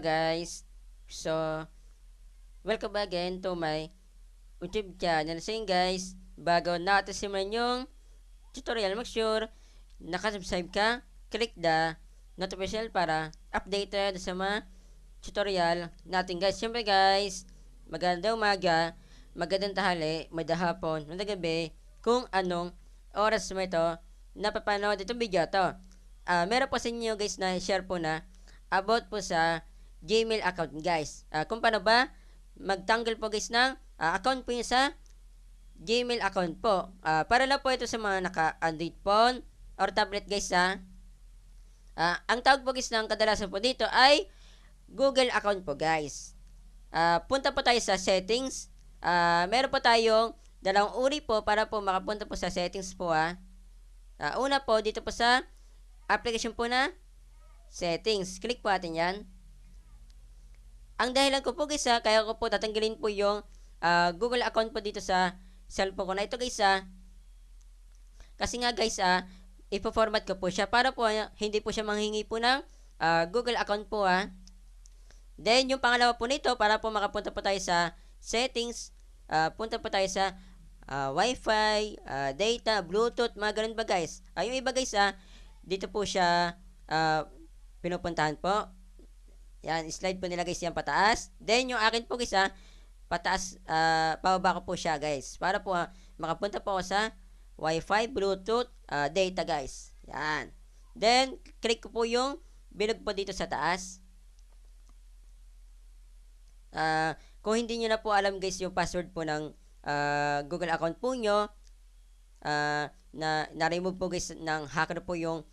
guys. So, welcome again to my YouTube channel. So yun guys, bago natin simulan yung tutorial, make sure nakasubscribe ka, click the notification para updated sa mga tutorial natin guys. Siyempre guys, magandang umaga, magandang tahali, magandang hapon, magandang gabi, kung anong oras mo ito napapanood itong video to. Meron po sa inyo guys na share po na about po sa Gmail account guys. Kung paano ba magtanggal po guys ng account po nyo sa Gmail account po. Para lang po ito sa mga naka-Android phone or tablet guys ha. Ang tawag po guys ng kadalasan po dito ay Google account po guys. Punta po tayo sa settings. Meron po tayong dalawang uri po para po makapunta po sa settings po ha. Una po dito po sa application po na settings. Click po natin yan. Ang dahilan ko po guys kaya ko po tatanggalin po yung Google account po dito sa cellphone ko na ito guys kasi nga guys ipo-format ko po siya para po hindi po siya manghingi po ng Google account po Then yung pangalawa po nito para po makapunta po tayo sa settings, punta po tayo sa Wi-Fi, data, Bluetooth, mga ganun ba guys. Yung iba guys dito po siya pinupuntahan po. Yan, slide po nila guys yan pataas. Then yung akin po guys pataas, pababa ko po siya guys. Para po makapunta po ako sa Wi-Fi, Bluetooth, data guys. Yan. Then, click ko po yung bilog po dito sa taas. Kung hindi nyo na po alam guys yung password po ng Google account po nyo, na-remove po guys ng hacker po yung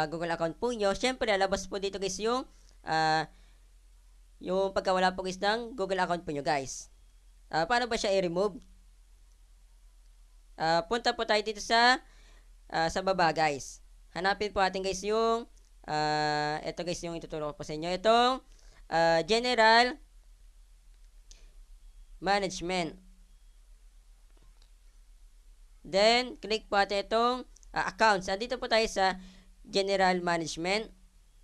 Google account po nyo, syempre lalabas po dito guys yung pagkawala po guys ng Google account po nyo guys. Paano ba siya i-remove? Punta po tayo dito sa baba guys. Hanapin po natin guys yung ito guys yung ituturo ko po sa inyo. Itong General Management. Then, click po natin itong accounts. Andito po tayo sa General Management.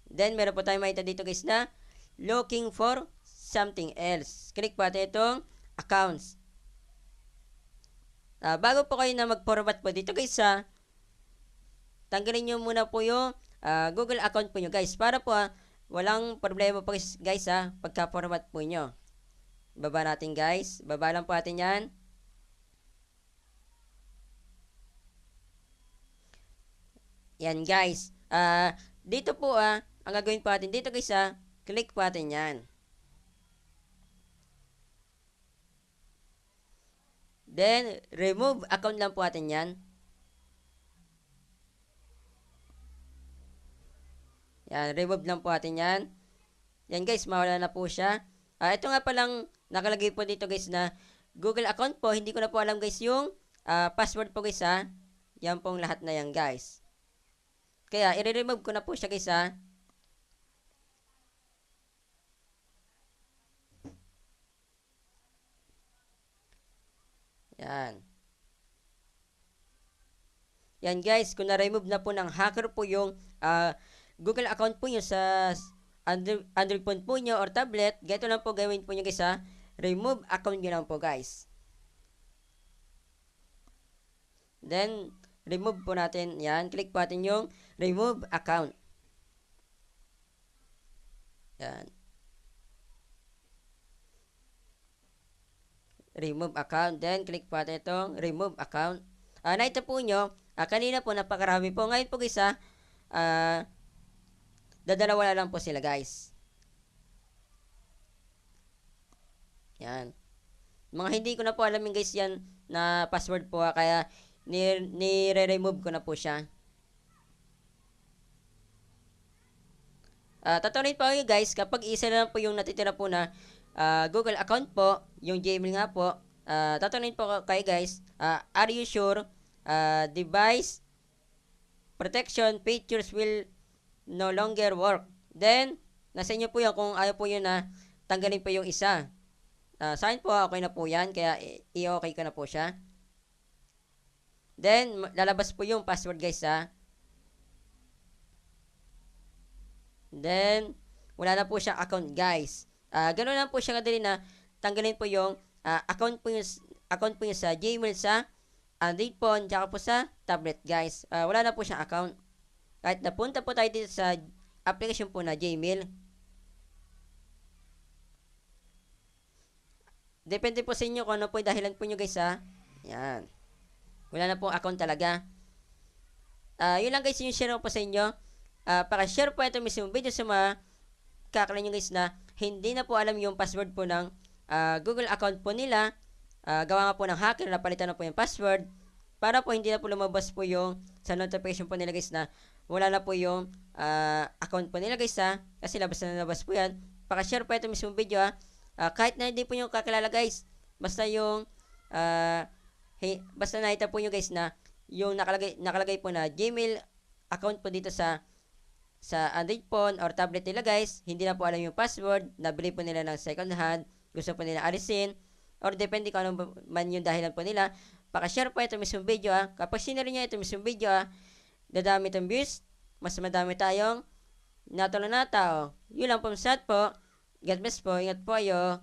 Then, meron po tayo makita dito guys na looking for something else. Click po natin itong accounts. Bago po kayo na mag-format po dito guys tanggalin nyo muna po yung Google account po nyo guys para po walang problema po guys pagka-format po nyo. Baba natin guys. Baba lang po natin yan. Yan guys. Dito po ang gagawin po natin dito guys click po natin yan. Then, remove account lang po natin yan. Yan, remove lang po natin yan. Yan guys, mawala na po siya. Ito nga palang nakalagay po dito guys na Google account po. Hindi ko na po alam guys yung password po guys Yan pong lahat na yan guys. Kaya, i-remove ko na po siya guys Yan. Yan guys, kung na-remove na po ng hacker po yung Google account po nyo sa Android phone po nyo or tablet, ganito lang po gawin po nyo guys remove account nyo lang po guys. Then, remove po natin, yan, click po natin yung remove account. Yan. Remove account, then click po natin itong remove account. Nakita po nyo, kanina po napakarami po. Ngayon po guys dadalawa lang po sila guys. Yan. Mga hindi ko na po alam guys yan na password po kaya nire-remove ko na po siya. Tatuloy po kayo guys kapag isa na lang po yung natitira po na Google account po, yung Gmail nga po, tatanungin po kayo guys, are you sure device protection features will no longer work? Then, nasa inyo po yan kung ayaw po yun na tanggalin po yung isa. Sa akin po, okay na po yan, kaya i-okay ko na po siya. Then, lalabas po yung password guys Then, wala na po siyang account guys. Ganoon lang po siya kadali na tanggalin po yung account po yung sa Gmail sa Android phone tsaka po sa tablet guys. Wala na po siyang account. Kahit napunta po tayo dito sa application po na Gmail. Depende po sa inyo kung ano po yung dahilan po nyo guys ha. Yan. Wala na po account talaga. Yun lang guys yung share ko po sa inyo. Paka-share po ito mismo video sa mga kakala nyo guys na hindi na po alam yung password po ng Google account po nila. Gawa nga po ng hacker, napalitan na po yung password para po hindi na po lumabas po yung sa notification po nila guys na wala na po yung account po nila guys ha. Kasi labas na labas po yan. Paka-share po ito mismo video ha. Kahit na hindi po yung kakilala guys, basta yung basta nakita po nyo guys na yung nakalagay po na Gmail account po dito sa Android phone or tablet nila guys, hindi na po alam yung password, nabili po nila ng second hand, gusto po nila alisin, or depende kung ano man yung dahilan po nila. Paka-share po ito mismong video ha. Kapag sinare nyo ito mismong video ha, dadami itong views, mas madami tayong natulong na tao. Yun lang po sa po. God bless po, ingat po kayo.